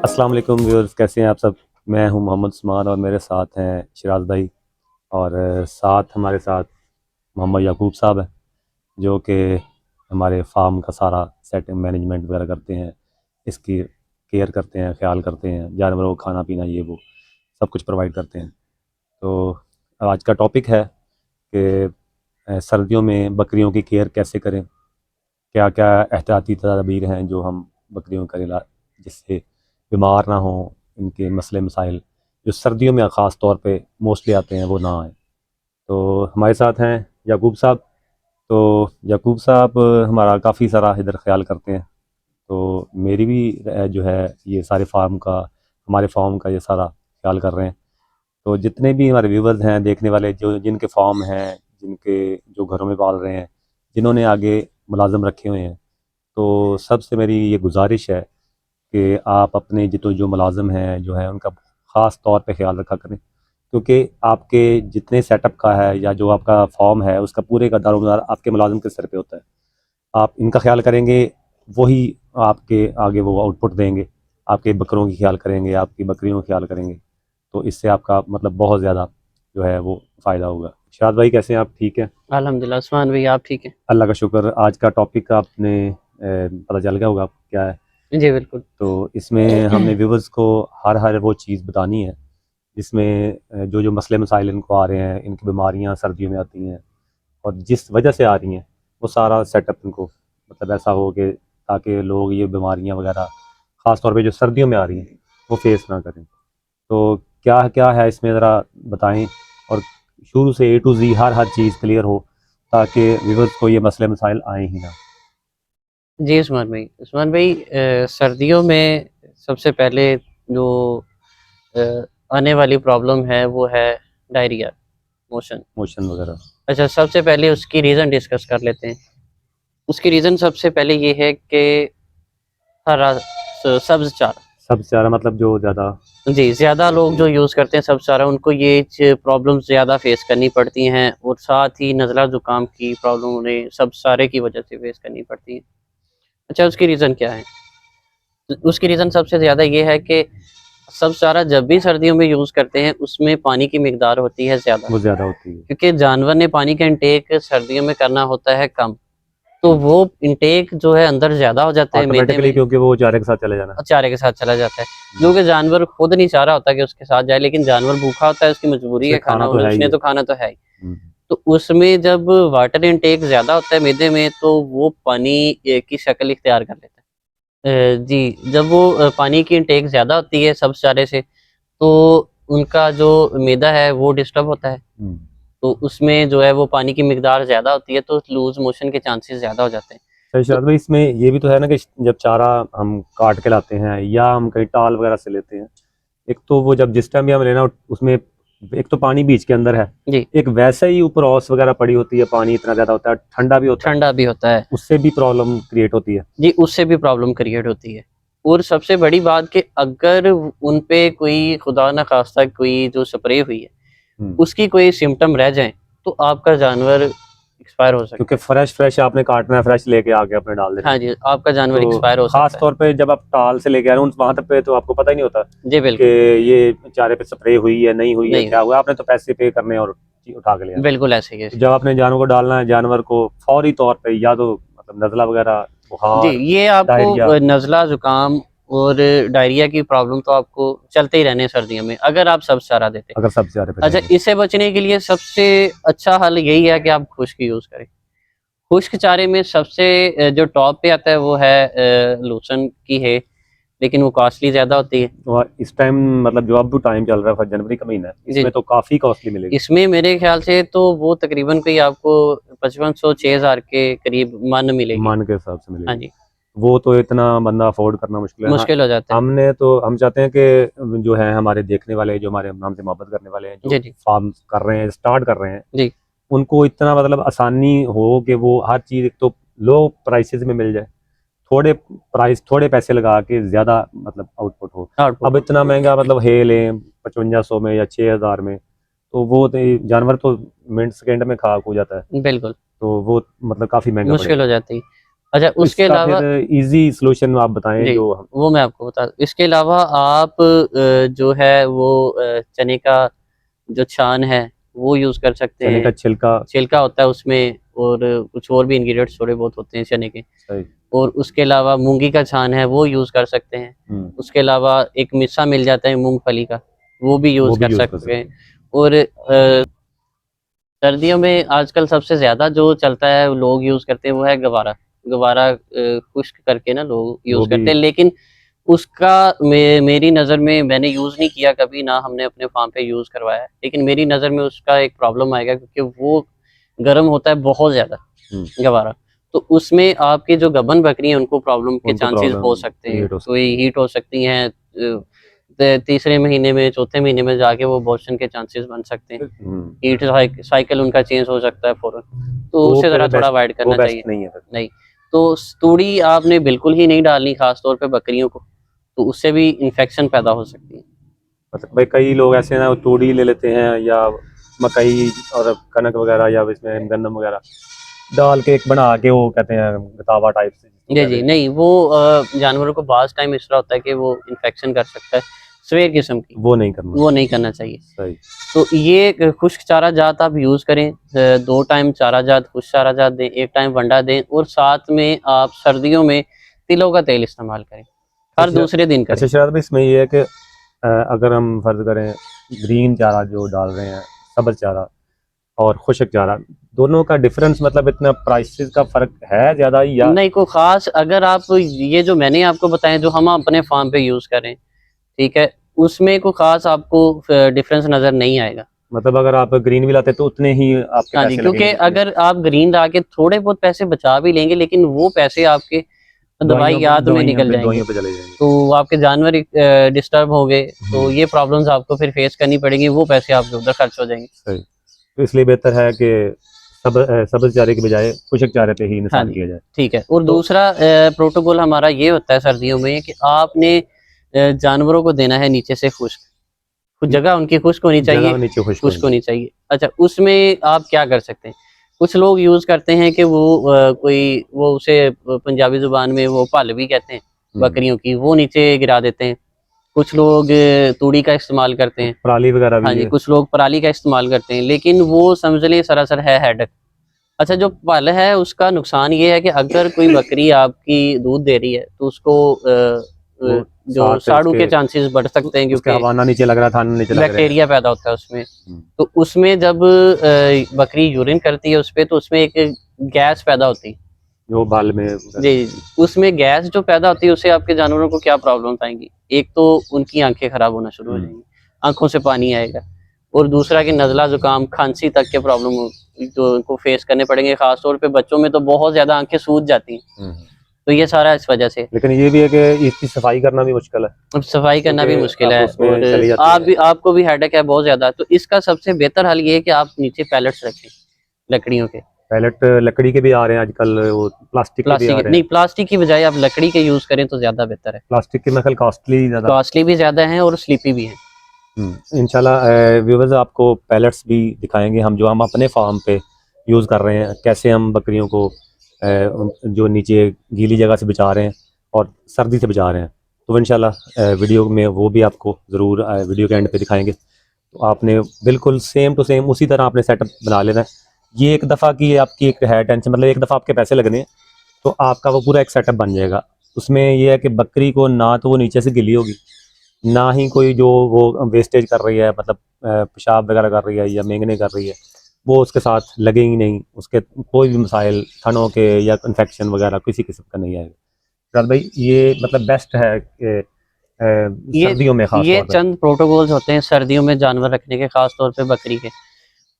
अस्सलाम वालेकुम व्यूअर्स, कैसे हैं आप सब। मैं हूं मोहम्मद उस्मान और मेरे साथ हैं शिराज भाई। और हमारे साथ मोहम्मद याकूब साहब हैं, जो कि हमारे फार्म का सारा सेटिंग मैनेजमेंट वगैरह करते हैं, इसकी केयर करते हैं, ख्याल करते हैं, जानवरों को खाना पीना ये वो सब कुछ प्रोवाइड करते हैं। तो आज का टॉपिक है कि सर्दियों में बकरियों की केयर कैसे करें, क्या क्या एहतियाती तदाबीर हैं जो हम बकरियों का जिससे बीमार ना हों, इनके मसले मसाइल जो सर्दियों में ख़ास तौर पे मोस्टली आते हैं वो ना आए। तो हमारे साथ हैं याकूब साहब। तो याकूब साहब हमारा काफ़ी सारा इधर ख्याल करते हैं। तो मेरी भी जो है ये सारे फार्म का, हमारे फार्म का ये सारा ख्याल कर रहे हैं। तो जितने भी हमारे व्यूवर्स हैं, देखने वाले, जो जिनके फार्म हैं, जिनके जो घरों में पाल रहे हैं, जिन्होंने आगे मुलाजम रखे हुए हैं, तो सबसे मेरी ये गुजारिश है कि आप अपने जितने जो मुलाजिम हैं जो है उनका ख़ास तौर पे ख्याल रखा करें, क्योंकि आपके जितने सेटअप का है या जो आपका फॉर्म है उसका पूरे का दारोमदार आपके मुलाजिम के सर पे होता है। आप इनका ख्याल करेंगे, वही आपके आगे वो आउटपुट देंगे। आपके बकरों की ख्याल करेंगे, आपकी बकरियों का ख्याल करेंगे, तो इससे आपका मतलब बहुत ज़्यादा जो है वो फ़ायदा होगा। शाद भाई कैसे हैं आप, ठीक हैं? अल्हम्दुलिल्लाह उस्मान भाई, आप ठीक हैं? अल्लाह का शुक्र। आज का टॉपिक आपने पता चल गया होगा क्या है। जी बिल्कुल। तो इसमें हमने व्यूवर्स को हर हर वो चीज़ बतानी है जिसमें जो जो मसले मसाइल इनको आ रहे हैं, इनकी बीमारियां सर्दियों में आती हैं और जिस वजह से आ रही हैं, वो सारा सेटअप इनको मतलब ऐसा हो कि ताकि लोग ये बीमारियां वगैरह ख़ास तौर पे जो सर्दियों में आ रही हैं वो फेस ना करें। तो क्या क्या है इसमें ज़रा बताएं, और शुरू से ए to ji her cheese clear हो ताकि व्यूवर्स को ये मसले मसाइल आए ही ना। जी उस्मान भाई, सर्दियों में सबसे पहले जो अ, आने वाली प्रॉब्लम है वो है डायरिया, मोशन। मोशन वगैरह। अच्छा, सबसे पहले उसकी रीज़न डिस्कस कर लेते हैं। उसकी रीज़न सबसे पहले ये है कि हरा सब्ज़ चारा। सबसे ज़्यादा मतलब जो ज़्यादा। जी, ज़्यादा लोग जो यूज़ करते हैं सब्ज़ चारा, उनको ये प्रॉब्लम्स ज़्यादा फेस करनी पड़ती हैं, और साथ ही नज़ला ज़ुकाम की प्रॉब्लम उन्हें सब्ज़ चारे की वजह से फेस करनी पड़ती है। अच्छा, उसकी रीज़न क्या है? उसकी रीज़न सबसे ज़्यादा ये है कि सब्ज़ चारा जब भी सर्दियों में यूज़ करते हैं, उसमें पानी की मिकदार होती है ज़्यादा, वो ज़्यादा होती है। क्योंकि जानवर ने पानी का इंटेक सर्दियों में करना होता है कम, तो वो इंटेक जो है अंदर ज़्यादा हो जाता है मैदे ऑटोमेटिकली, में, क्योंकि वो चारे के साथ चले जाना। और चारे के साथ चला जाता है। जो कि जानवर खुद नहीं चाह रहा होता कि उसके साथ जाए, लेकिन जानवर भूखा होता है, उसकी मजबूरी उसे है खाना, खाना तो उन्हें है ही उसने है। तो खाना तो है ही। हम्म। तो उसमें जब वाटर इंटेक ज़्यादा होता है मैदे में, तो वो पानी की शक्ल इख्तियार कर लेता है। जी, जब वो पानी की इंटेक ज़्यादा होती है सब्ज़ चारे से, तो उनका जो मैदा है वो डिस्टर्ब होता है। हम्म। तो उसमें जो है वो पानी की मिकदार ज़्यादा होती है, तो लूज़ मोशन के चांसेस ज़्यादा हो जाते हैं। सही तो शायद भाई, इसमें ये भी तो है ना कि जब चारा हम काट के लाते हैं या हम कहीं टाल वगैरह से लेते हैं, एक तो वो जब जिस टाइम भी हम लेना उसमें एक तो पानी बीच के अंदर है, जी, एक वैसे ही ऊपर ओस वगैरह पड़ी होती है, पानी इतना ज़्यादा होता है, ठंडा भी होता है, ठंडा भी होता है। उससे भी प्रॉब्लम क्रिएट होती है। जी, उससे भी प्रॉब्लम क्रिएट होती है। और सबसे बड़ी बात कि अगर उन पे कोई खुदा ना ख़ास्ता कोई जो स्प्रे हुई है, हम्म। उसकी कोई सिम्पटम रह जाएँ, तो आपका जानवर एक्सपायर हो सकता क्योंकि है। फ्रेश फ्रेश आपने काटना है, फ्रेश लेके आके अपने डाल देना है। हाँ जी, आपका जानवर तो एक्सपायर हो खास सकता है। तौर पे जब आप टाल से लेके आ रहे हो वहां तक पे तो आपको पता ही नहीं होता जी, कि बिल्कुल। ये चारे पे स्प्रे हुई है नहीं हुई है, नहीं क्या हुई। हुआ, आपने तो पैसे पे करने और उठा के ले आना है। बिल्कुल ऐसे ही तो ऐसे जब आपने जानवर को डालना है, जानवर को फौरी तौर पे या तो मतलब नज़ला वगैरह, ही। जी, बुखार, ये आपको डायरिया। नज़ला, ज़ुकाम और डायरिया की प्रॉब्लम तो आपको चलते ही रहने हैं सर्दियों में, अगर आप सब्ज़ चारा देते हैं। अगर सबसे ज़्यादा पे अच्छा, देंगे। इससे बचने के लिए सबसे अच्छा हल यही है कि आप खुश्क यूज़ करें। खुश्क चारे में सबसे जो टॉप पे आता है वो है लोसन की है, लेकिन वो कॉस्टली ज़्यादा होती है। और इस टाइम मतलब जो अब टाइम चल रहा है, जनवरी का महीना है, जी, इसमें तो काफ़ी कॉस्टली मिलेगी। इसमें मेरे ख्याल से तो वो तकरीबन कोई आपको 5500-6000 के करीब मन मिलेगी। मान के हिसाब से हाँ मिलेगी। जी, वो तो इतना बंदा अफोर्ड करना मुश्किल है। हाँ, मुश्किल हो जाता है। हम चाहते हैं कि जो है हमारे देखने वाले, जो हमारे हमसे मोहब्बत करने वाले हैं, जो जी, जी, फार्म कर रहे हैं, स्टार्ट कर रहे हैं, जी, उनको इतना मतलब आसानी हो कि वो हर चीज़ एक तो लो प्राइसेस में मिल जाए, थोड़े पैसे लगा के ज़्यादा मतलब आउटपुट हो। आउटपुट अब हो। इतना महंगा मतलब है लें 5500 में या 6000 में, तो वो तो जानवर तो मिनट सेकेंड में खाक हो जाता है। बिल्कुल, तो वो मतलब काफ़ी महंगा मुश्किल पड़ेगा। हो जाती है। अच्छा उसके इसका अलावा फिर इजी सॉल्यूशन आप बताएं जी, जो वो मैं आपको बता, इसके अलावा आप जो है वो चने का जो छान है वो यूज़ कर सकते चने का हैं। छिलका। छिलका होता है उसमें, और कुछ और भी इंग्रेडिएंट्स थोड़े बहुत होते हैं चने के। सही। और उसके अलावा मूंगी का छान है वो यूज़ कर सकते हैं। उसके अलावा एक मिस्सा मिल जाता है मूंगफली का, वो भी वो यूज़ भी कर यूज कर सकते हैं। सकते हैं। और सर्दियों में आजकल सबसे ज़्यादा जो चलता है लोग यूज़ करते हैं वो है गवारा। गवारा खुश्क करके ना लोग वो यूज़ भी करते हैं, लेकिन उसका मेरी नज़र में मैंने यूज़ नहीं किया कभी, ना हमने अपने फार्म पे यूज़ करवाया है। लेकिन मेरी नज़र में उसका एक प्रॉब्लम आएगा, क्योंकि वो गर्म होता है बहुत ज़्यादा गवारा। तो उसमें आपकी जो गबन बकरी है उनको प्रॉब्लम के उनको चांसेस प्रॉब्लम हो सकते हैं। क्रिएट हो कोई सकती है। हीट हो सकती हैं, तीसरे महीने में, चौथे महीने में जाके वो अबॉर्शन के चांसेस बन सकते हैं। हीट साइकिल उनका चेंज हो सकता है फ़ौरन, तो वो उसे फिर ज़रा थोड़ा बेस्ट, अवॉइड वो करना बेस्ट चाहिए। नहीं है फिर। नहीं, तो तूड़ी आपने बिल्कुल ही नहीं डालनी, खास तौर पे बकरियों को, तो उससे भी इन्फेक्शन पैदा हो सकती है। मतलब भाई कई लोग ऐसे हैं ना, वो तूड़ी ले लेते हैं या मकई और कनक वगैरह या इसमें गंदम वगैरह डाल के एक बना के वो कहते हैं गतावा टाइप से जिसको जी, कहते जी, हैं। नहीं वो जानवरों को बाज़ टाइम इस तरह होता है कि वो इन्फेक्शन कर सकता है, स्वेर किस्म की, वो नहीं करना। वो नहीं करना चाहिए। सही। तो ये खुश्क चारा जात आप यूज़ करें, 2 टाइम चारा जात, खुश्क चारा जात दें, 1 टाइम वंडा दें, और साथ में आप सर्दियों में तिलों का तेल इस्तेमाल करें, हर अच्छा। दूसरे दिन करें। अच्छा शराब भाई, इसमें ये है कि अगर हम फर्ज करें ग्रीन चारा जो डाल रहे हैं, सब्ज़ चारा और खुशक चारा, दोनों का डिफरेंस मतलब इतना प्राइसेस का फर्क है ज़्यादा या? नहीं कोई ख़ास, अगर आप ये जो मैंने आपको बताएँ जो हम अपने फार्म पे यूज़ करें, ठीक है, उसमें कोई ख़ास आपको डिफरेंस नज़र नहीं आएगा। मतलब अगर आप ग्रीन भी लाते तो उतने ही आपके हाँ जी, पैसे क्योंकि लगेंगे जितने अगर आप ग्रीन ला के थोड़े बहुत पैसे बचा भी लेंगे, लेकिन वो पैसे आपके दवाइयात में निकल जाएँगे, दवाइयों पे चले जाएंगे। तो आपके जानवर डिस्टर्ब हो गए, तो ये प्रॉब्लम्स आपको फिर फेस करनी पड़ेंगी, वो पैसे आपके उधर खर्च हो जाएँगे। सही। तो इसलिए बेहतर है कि सब्ज़ चारे के बजाय खुशक चारे पे ही हाँ निसार जी, किया जाए। ठीक है। और तो दूसरा प्रोटोकॉल हमारा ये होता है सर्दियों में कि आपने जानवरों को देना है नीचे से खुश्क, कुछ जगह उनकी खुश्क होनी चाहिए, जगह नीचे खुश्क खुश्क होनी होनी चाहिए। अच्छा, उसमें आप क्या कर सकते हैं? कुछ लोग यूज़ करते हैं कि वो कोई वो उसे पंजाबी ज़ुबान में वो भल भी कहते हैं, चाहिए। बकरियों की, वो नीचे गिरा देते हैं। कुछ लोग तूड़ी का इस्तेमाल करते हैं। पराली वगैरह हाँ भी जी, है। कुछ लोग पराली का इस्तेमाल करते हैं, लेकिन वो समझ लें सरासर है हेडेक। अच्छा, जो पल है उसका नुकसान ये है कि अगर कोई बकरी आपकी दूध दे रही है तो उसको वो जो साथ फिर साड़ू के उसके चांसेस बढ़ सकते हैं, उसके क्योंकि हवाना नीचे लग रहा था, नीचे लग रहे हैं। बैक्टीरिया पैदा होता है उसमें। हम्म। तो उसमें जब बकरी यूरिन करती है उस पे, तो उसमें एक गैस पैदा होती है। जो बाल में जी, जी, उसमें गैस जो पैदा होती है उससे आपके जानवरों को क्या प्रॉब्लम्स आएँगी? एक तो उनकी आँखें खराब होना शुरू हो जाएँगी, आँखों से पानी आएगा, और दूसरा कि नज़ला, ज़ुकाम, खाँसी तक के प्रॉब्लम जो उनको फेस करने पड़ेंगे। ख़ास तौर पे बच्चों में तो बहुत ज़्यादा आँखें सूज जाती हैं, तो ये सारा इस वजह से। लेकिन ये भी है कि इसकी सफाई करना भी मुश्किल है, अब सफाई करना भी क्योंकि मुश्किल अब है, उसमें और चली जाती हैं। आपको भी हेडेक है बहुत ज़्यादा। तो इसका सबसे बेहतर हल ये है कि आप नीचे पैलेट्स रखें, लकड़ियों के। पैलेट लकड़ी के भी आ रहे हैं आजकल, वो प्लास्टिक के भी आ प्लास्टिक रहे नहीं, हैं। प्लास्टिक की बजाय आप लकड़ी के यूज़ करें तो ज़्यादा बेहतर है। प्लास्टिक के नकल कॉस्टली ज़्यादा। कॉस्टली भी ज़्यादा हैं और स्लीपी भी हैं। इंशाल्लाह व्यूवर्स आपको पैलेट्स भी दिखाएंगे हम, जो हम अपने फार्म पे यूज़ कर रहे हैं, कैसे हम बकरियों को जो नीचे गीली जगह से बचा रहे हैं और सर्दी से बचा रहे हैं। तो इंशाल्लाह वीडियो में वो भी आपको ज़रूर वीडियो के एंड पे दिखाएंगे। तो आपने बिल्कुल सेम टू सेम उसी तरह आपने सेटअप बना लेना है। ये एक दफ़ा की आपकी एक है टेंशन, मतलब एक दफ़ा आपके पैसे लगने हैं तो आपका वो पूरा एक सेटअप बन जाएगा। उसमें ये है कि बकरी को ना तो वो नीचे से गिली होगी, ना ही कोई जो वो वेस्टेज कर रही है, मतलब पेशाब वगैरह कर रही है या मेंगने कर रही है, वो उसके साथ लगे ही नहीं, उसके कोई भी मसाइल थनों के या इन्फेक्शन वगैरह किसी किस्म का नहीं आएगा। फिलहाल भाई ये मतलब बेस्ट है कि ये सर्दियों में ख़ास ये तौर पे। चंद प्रोटोकॉल्स होते हैं सर्दियों में जानवर रखने के, ख़ास तौर पे बकरी के।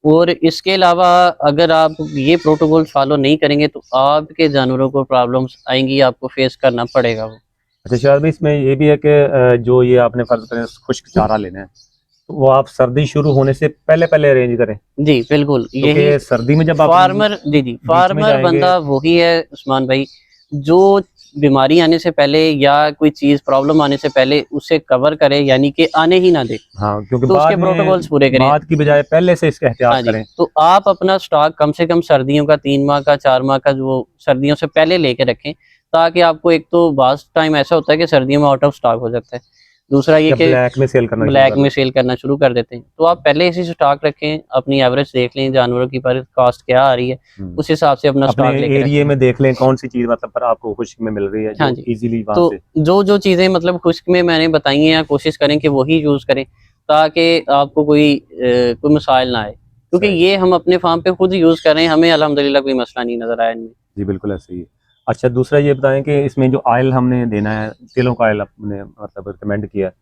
और इसके अलावा अगर आप ये प्रोटोकॉल फॉलो नहीं करेंगे तो आपके जानवरों को प्रॉब्लम्स आएँगी, आपको फेस करना पड़ेगा वो। अच्छा शायद भाई इसमें ये भी है कि जो ये आपने फ़र्ज़ करें खुश्क चारा लेना है, तो वो आप सर्दी शुरू होने से पहले पहले अरेंज करें, जी, बिल्कुल, यही क्योंकि सर्दी में जब आप फार्मर जी, जी, बीच में फार्मर जाएंगे। बंदा वही है उस्मान भाई, जो बीमारी आने से पहले या कोई चीज प्रॉब्लम आने से पहले उसे कवर करे, यानी कि आने ही ना दे। हाँ, क्योंकि तो उसके प्रोटोकॉल्स पूरे करें। बाद की बजाय पहले से इसका हाँ एहतियात जी, करें। तो आप अपना स्टॉक कम से कम सर्दियों का 3 माह का 4 माह का जो सर्दियों से पहले लेके रखें, ताकि आपको एक तो बाज़ टाइम ऐसा होता है कि सर्दियों में आउट ऑफ स्टॉक हो जाता है। दूसरा ये या कि ब्लैक में सेल करना शुरू ब्लैक कर में दें। सेल करना शुरू कर देते हैं। तो आप पहले इसी स्टॉक रखें, अपनी एवरेज देख लें जानवरों की पर कॉस्ट क्या आ रही है, उस हिसाब से अपना स्टॉक अपने लेके एरिया रखें। में देख लें कौन सी चीज़ मतलब पर आपको खुश्क में मिल रही है, हाँ जो जी, इजीली वहाँ तो से। जो चीज़ें मतलब खुश्क में मैंने बताई हैं, कोशिश करें कि वही यूज़ करें, ताकि आपको कोई मसाइल ना आए। क्योंकि सही। ये हम अपने फार्म पे खुद यूज़ कर रहे हैं, हमें अल्हम्दुलिल्लाह कोई मसला नहीं नज़र आया इनमें। जी, बिल्कुल ऐसे ही है। अच्छा, दूसरा ये बताएं कि इसमें जो ऑयल हमने देना है, तिलों का ऑयल आपने मतलब रिकमेंड किया है,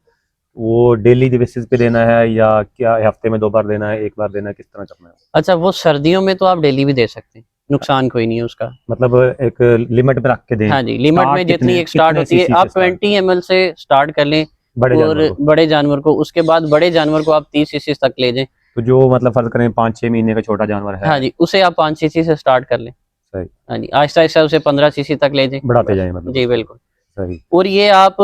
वो डेली बेसिस पे देना है या क्या हफ्ते में 2 बार देना है, 1 बार देना है, किस तरह करना है? अच्छा, वो सर्दियों में तो आप डेली भी दे सकते हैं, नुकसान कोई नहीं है उसका। मतलब एक लिमिट पे रख के दें। हाँ जी, लिमिट में स्टार्ट जितनी एक स्टार्ट कितने होती है, सीसी से आप स्टार्ट 20 ml से स्टार्ट कर लें बड़े और जानवर को? बड़े जानवर को, उसके बाद बड़े जानवर को आप 30 सीसी तक ले जाएँ। तो जो मतलब फ़र्ज़ करें 5-6 महीने का छोटा जानवर है। हाँ जी, उसे आप 5 सीसी से स्टार्ट कर लें। सही। हाँ जी, आहिस्ता-आहिस्ता उसे 15 सीसी तक ले जाएँ। बढ़ाते जाएँ मतलब जी, उसको। बिल्कुल। सही। और ये आप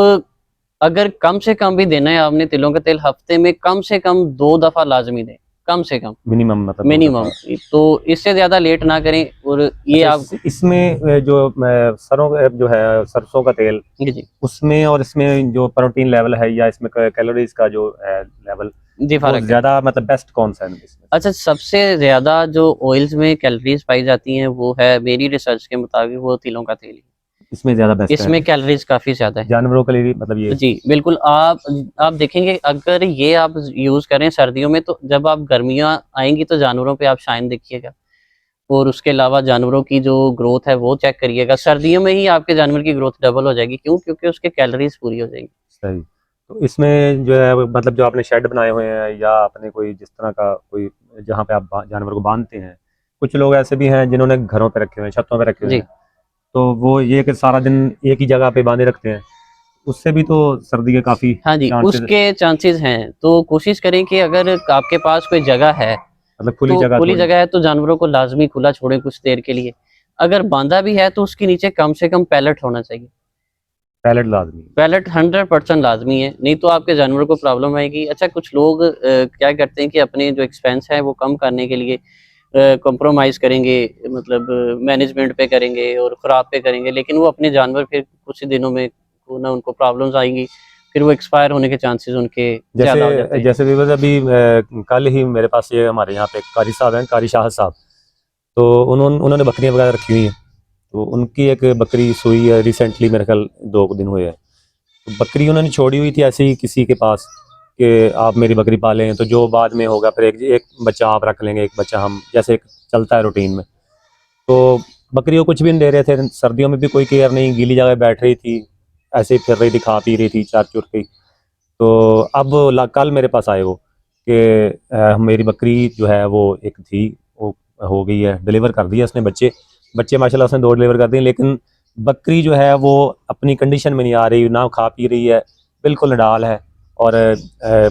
अगर कम से कम भी देना है आपने तिलों का तेल, हफ्ते में कम से कम 2 दफ़ा लाज़मी दें, कम से कम, मिनिमम मतलब 2 मिनिमम। दफ़ा। तो इससे ज़्यादा लेट ना करें। और ये अच्छा, आप इसमें जो सरों जो है सरसों का तेल, जी, जी। उसमें और इसमें जो प्रोटीन लेवल है या इसमें कैलोरीज का जो है लेवल, जी, वो फ़र्क है। ज़्यादा मतलब बेस्ट कौन सा है इसमें? अच्छा, सबसे ज़्यादा जो ऑयल्स में कैलोरीज़ पाई जाती हैं, वो है मेरी रिसर्च के मुताबिक वो तिलों का तेल ही। इसमें ज़्यादा बेस्ट है इसमें कैलोरीज़ काफ़ी ज़्यादा है। जानवरों के लिए भी, मतलब ये। जी, बिल्कुल। आप देखेंगे अगर ये आप यूज़ करें सर्दियों में, तो जब आप गर्मियाँ आएँगी तो जानवरों पे आप शाइन देखिएगा। और उसके अलावा जानवरों की जो ग्रोथ है वो चेक करिएगा। सर्दियों में ही आपके जानवर की ग्रोथ डबल हो जाएगी। क्यों? क्योंकि उसके कैलोरीज़ पूरी हो जाएँगी। सही। तो इसमें जो है मतलब जो आपने शेड बनाए हुए हैं या आपने कोई जिस तरह का कोई जहाँ पे आप जानवर को बांधते हैं, कुछ लोग ऐसे भी हैं जिन्होंने घरों पे रखे हुए हैं, छतों पे रखे हुए जी। हैं, तो वो ये कि सारा दिन एक ही जगह पे बांधे रखते हैं, उससे भी तो सर्दी के काफ़ी हाँ जी, चांसेस। उसके चांसेज़ हैं। तो कोशिश करें कि अगर आपके पास कोई जगह है, मतलब खुली तो जगह खुली थोड़ी। जगह है तो जानवरों को लाज़मी खुला छोड़ें कुछ देर के लिए। अगर बाँधा भी है तो उसके नीचे कम से कम पैलेट होना चाहिए। पैलेट लाजमी। पैलेट 100% लाज़मी है, नहीं तो आपके जानवरों को प्रॉब्लम आएगी। अच्छा, कुछ लोग क्या करते हैं कि अपने जो एक्सपेंस है वो कम करने के लिए कॉम्प्रोमाइज़ करेंगे, मतलब मैनेजमेंट पे करेंगे और खुराक पे करेंगे, लेकिन वो अपने जानवर फिर कुछ ही दिनों में वो ना उनको प्रॉब्लम्स आएँगी, फिर वो एक्सपायर होने के चांसेस उनके ज़्यादा हो जाते जैसे हैं। जैसे भी बस अभी कल ही मेरे पास ये हमारे यहाँ पे कारी साहब हैं, कारी शाह साहब, तो उन्होंने बकरियां वगैरह रखी हुई हैं, तो उनकी एक बकरी सुई है रिसेंटली, मेरे ख्याल 2 दिन हुए हैं। तो बकरी उन्होंने छोड़ी हुई थी ऐसे ही किसी के पास कि आप मेरी बकरी पालें, तो जो बाद में होगा फिर एक बच्चा आप रख लेंगे, एक बच्चा हम, जैसे एक चलता है रूटीन में। तो बकरी को कुछ भी नहीं दे रहे थे, सर्दियों में भी कोई केयर नहीं, गीली जगह बैठ रही थी, ऐसे ही फिर रही थी, खा पी रही थी, चार चुर गई। तो अब कल मेरे पास आए वो कि मेरी बकरी जो है वो एक थी, वो हो गई है, डिलीवर कर दिया उसने बच्चे बच्चे माशाल्लाह उसने 2 डिलीवर कर दिए, लेकिन बकरी जो है वो अपनी कंडीशन में नहीं आ रही, ना खा पी रही है, बिल्कुल नडाल है और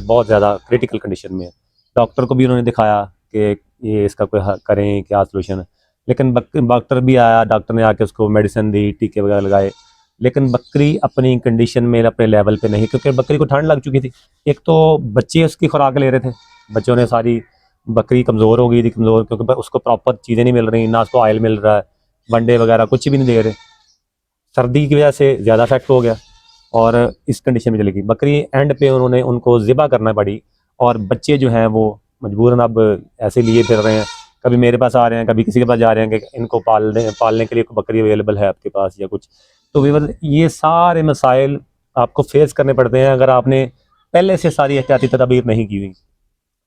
बहुत ज़्यादा क्रिटिकल कंडीशन में है। डॉक्टर को भी उन्होंने दिखाया कि ये इसका कोई करें क्या सोल्यूशन है, लेकिन डॉक्टर भी आया, डॉक्टर ने आके उसको मेडिसिन दी, टीके वगैरह लगाए, लेकिन बकरी अपनी कंडीशन में अपने लेवल पे नहीं, क्योंकि बकरी को ठंड लग चुकी थी। एक तो बच्चे उसकी खुराक ले रहे थे, बच्चों ने सारी, बकरी कमज़ोर हो गई थी, कमज़ोर क्योंकि उसको प्रॉपर चीज़ें नहीं मिल रही, ना उसको ऑयल मिल रहा है, वनडे वगैरह कुछ भी नहीं दे रहे, सर्दी की वजह से ज़्यादा इफेक्ट हो गया और इस कंडीशन में चली गई बकरी। एंड पे उन्होंने उनको ज़िबा करना पड़ी और बच्चे जो हैं वो मजबूरन अब ऐसे लिए फिर रहे हैं, कभी मेरे पास आ रहे हैं, कभी किसी के पास जा रहे हैं कि इनको पालने के लिए कोई बकरी अवेलेबल है आपके पास या कुछ। तो व्यूअर्स, ये सारे मसाइल आपको फेस करने पड़ते हैं अगर आपने पहले से सारी एहतियाती तदाबीर नहीं की हुई।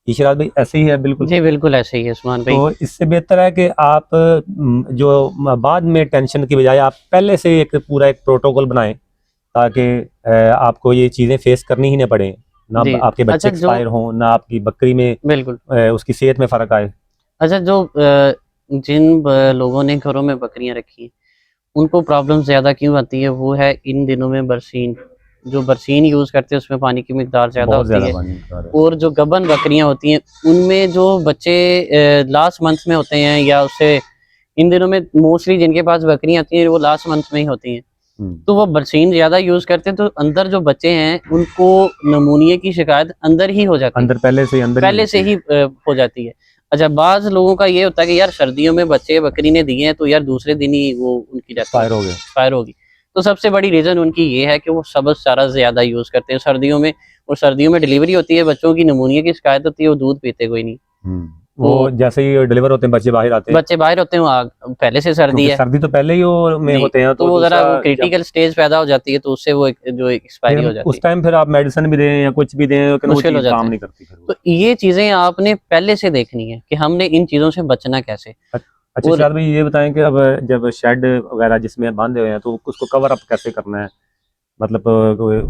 इशरात भाई ऐसे ही है बिल्कुल। जी, बिल्कुल ऐसे ही है उस्मान भाई। तो इससे बेहतर है कि आप बाद में टेंशन की बजाय आप पहले से एक पूरा एक प्रोटोकॉल बनाएं, ताकि आपको ये चीज़ें फेस करनी ही ना पड़े, ना जी। आपके बच्चे अच्छा, जो एक्सपायर हों, ना आपकी बकरी में बिल्कुल। उसकी सेहत में फ़र्क आए। अच्छा, जो जिन लोगों ने घरों में बकरियां रखी हैं, उनको प्रॉब्लम ज़्यादा क्यों आती है, वो है इन दिनों में बरसीन। जो बरसीन यूज़ करते हैं उसमें पानी की मिकदार ज़्यादा बहुत होती ज़्यादा है। पानी निकल रहा है। और जो गबन बकरियां होती हैं, उनमें जो बच्चे लास्ट मंथ में होते हैं, या उससे इन दिनों में मोस्टली जिनके पास बकरियां आती हैं वो लास्ट मंथ में ही होती हैं। तो वो बरसीन ज्यादा यूज करते हैं, तो अंदर जो बच्चे हैं उनको नमूनिया की शिकायत अंदर ही हो जाती है, अंदर पहले से ही हो जाती है। अच्छा, बाज लोगों का ये होता है कि यार सर्दियों में बच्चे बकरी ने दिए हैं तो यार दूसरे दिन ही वो उनकी एक्सपायर होगी। तो सबसे बड़ी रीजन उनकी ये है कि वो सब्ज चारा ज्यादा यूज करते हैं सर्दियों में, और सर्दियों में डिलीवरी होती है, बच्चों की नमूनिया की शिकायत होती है, वो दूध पीते कोई नहीं। वो जैसे ही डिलीवर होते हैं बच्चे बाहर आते हैं, पहले से सर्दी है, सर्दी तो पहले ही वो में होते हैं, तो वो जरा वो क्रिटिकल स्टेज पैदा हो जाती है, तो उससे वो जो एक्सपायरी हो जाती है, उस टाइम फिर आप मेडिसिन भी दें या कुछ भी दें, मुश्किल हो जाता काम है। नहीं करती। तो ये चीजें आपने पहले से देखनी है कि हमने इन चीजों से बचना कैसे। अच्छा शायद भाई ये बताएं कि अब जब शेड वगैरह जिसमें बांधे हुए हैं तो उसको कवर अप कैसे करना है, मतलब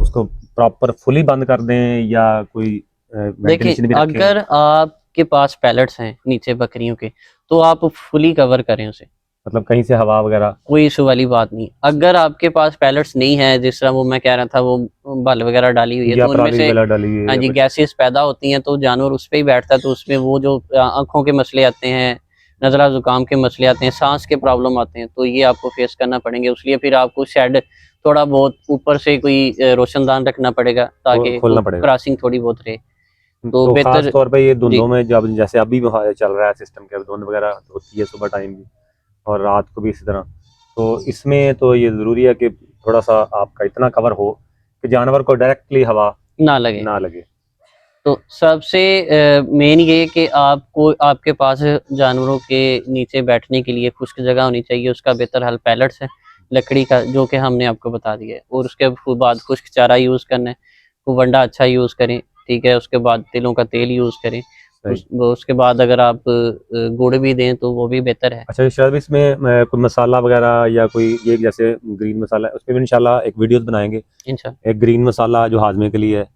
उसको प्रॉपर फुली बंद कर दें या कोई वेंटिलेशन भी देखिए, रखें? अगर आपके पास पैलेट्स हैं नीचे बकरियों के, तो आप फुली कवर करें उसे, मतलब कहीं से हवा वगैरह कोई इशू वाली बात नहीं। अगर आपके पास पैलेट्स नहीं है, जिस तरह वो मैं कह रहा था वो बल वगैरह डाली हुई है, या तो उनमें से डाली है हाँ जी गैसेस पैदा होती हैं, तो जानवर उस पर ही बैठता है, तो उसमें वो जो आंखों के मसले आते हैं, नज़ला जुकाम के मसले आते हैं, सांस के प्रॉब्लम आते हैं, तो ये आपको फेस करना पड़ेंगे। इसलिए फिर आपको शेड थोड़ा बहुत ऊपर से कोई रोशनदान रखना पड़ेगा ताकि खोलना पड़ेगा, क्रॉसिंग थोड़ी बहुत रहे, तो तो खास बेहतर। तौर पे ये धुंधों में जब जैसे अभी चल रहा है सिस्टम के, धुंध वगैरह होती है सुबह टाइम भी और रात को भी इसी तरह, तो इसमें तो ये ज़रूरी है कि थोड़ा सा आपका इतना कवर हो कि जानवर को डायरेक्टली हवा ना लगे। तो सबसे मेन ये कि आपको आपके पास जानवरों के नीचे बैठने के लिए खुश्क जगह होनी चाहिए। उसका बेहतर हल पैलेट्स है लकड़ी का, जो कि हमने आपको बता दिया है, और उसके बाद खुश्क चारा यूज़ करना है, वो वंडा अच्छा यूज़ करें, ठीक है। उसके बाद तिलों का तेल यूज़ करें, उसके बाद अगर आप गुड़ भी दें तो वो भी बेहतर है। अच्छा शायद इसमें कोई मसाला वगैरह या कोई ये जैसे ग्रीन मसाला, उसमें भी इंशाल्लाह एक वीडियोस बनाएंगे। इंशाल्लाह एक ग्रीन मसाला जो हाजमे के लिए है,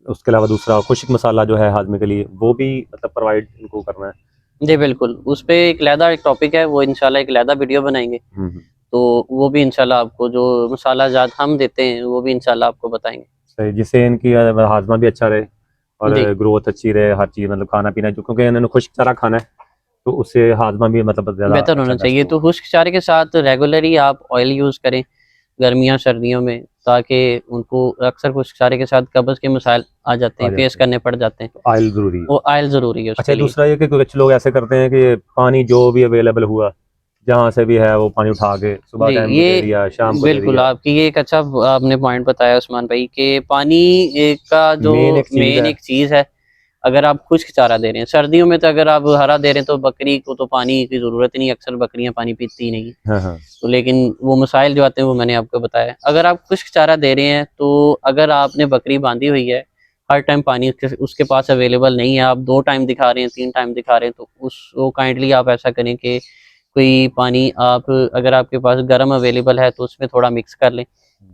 उसके अलावा दूसरा खुश्क मसाला जो है हाजमे के लिए, वो भी मतलब प्रोवाइड इनको करना है। जी बिल्कुल, उस पर एक अलहदा एक टॉपिक है, वो इंशाल्लाह एक अलहदा वीडियो बनाएंगे, तो वो भी इंशाल्लाह आपको जो मसाला जात हम देते हैं वो भी इंशाल्लाह आपको बताएंगे। सही, जिससे इनकी हाजमा भी अच्छा रहे और ग्रोथ अच्छी रहे, हर चीज़ मतलब खाना पीना, क्योंकि इन्होंने खुश्क चारा खाना है तो उससे हाजमा भी मतलब ज़्यादा बेहतर होना चाहिए। तो खुश्क चारे के साथ रेगुलरली आप ऑयल यूज़ करें गर्मियाँ सर्दियों में, ताकि उनको अक्सर खुश्क चारे के साथ कब्ज़ के मसाइल आ जाते हैं, फेस करने पड़ जाते हैं, ऑयल ज़रूरी है, वो ऑयल ज़रूरी है। अच्छा दूसरा ये कि कुछ लोग ऐसे करते हैं कि पानी जो भी अवेलेबल हुआ जहाँ से भी है वो पानी उठा के सुबह टाइम को दे दिया, शाम को दे बिल्कुल दिया। आपकी ये एक अच्छा आपने पॉइंट बताया उस्मान भाई, कि पानी का जो मेन एक चीज़ है। अगर आप खुश्क चारा दे रहे हैं सर्दियों में, तो अगर आप हरा दे रहे हैं तो बकरी को तो पानी की ज़रूरत ही नहीं, अक्सर बकरियां पानी पीती ही नहीं। तो लेकिन वो मसाइल जो आते हैं वो मैंने आपको बताया। अगर आप खुश्क चारा दे रहे हैं, तो अगर आपने बकरी बांधी हुई है, हर टाइम पानी उसके पास अवेलेबल नहीं है, आप 2 टाइम दिखा रहे हैं, 3 टाइम दिखा रहे हैं, तो उसको काइंडली आप ऐसा करें कि कोई पानी आप, अगर आपके पास गर्म अवेलेबल है तो उसमें थोड़ा मिक्स कर लें,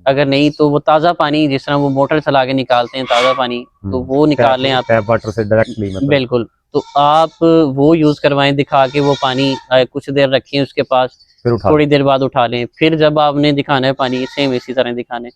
अगर नहीं तो वो ताज़ा पानी, जिस तरह वो मोटर चला के निकालते हैं ताज़ा पानी, तो वो निकाल लें आप टैप वाटर से डायरेक्टली, मतलब बिल्कुल। तो आप वो यूज़ करवाएं, दिखा के वो पानी कुछ देर रखें उसके पास, थोड़ी देर बाद उठा लें, फिर जब आपने दिखाना है पानी सेम इसी तरह दिखाने,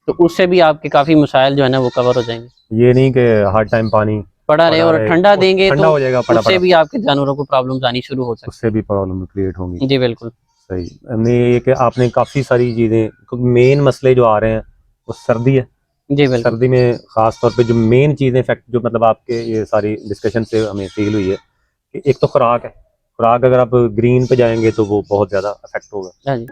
तो उससे भी आपके काफ़ी मसाइल जो है ना वो कवर हो जाएंगे। ये नहीं कि हर टाइम पानी पड़ा रहे और ठंडा देंगे ठंडा हो जाएगा, उससे भी आपके जानवरों को प्रॉब्लम्स आनी शुरू हो सकती है, उससे भी प्रॉब्लम क्रिएट होंगी। जी बिल्कुल सही, हमने ये कि आपने काफ़ी सारी चीज़ें, क्योंकि मेन मसले जो आ रहे हैं वो सर्दी है। जी बिल्कुल, सर्दी में ख़ास तौर पे जो मेन चीज़ें इफेक्ट जो मतलब आपके ये सारी डिस्कशन से हमें फील हुई है कि एक तो खुराक है, खुराक अगर आप ग्रीन पे जाएंगे तो वो बहुत ज़्यादा इफेक्ट होगा। हाँ जी।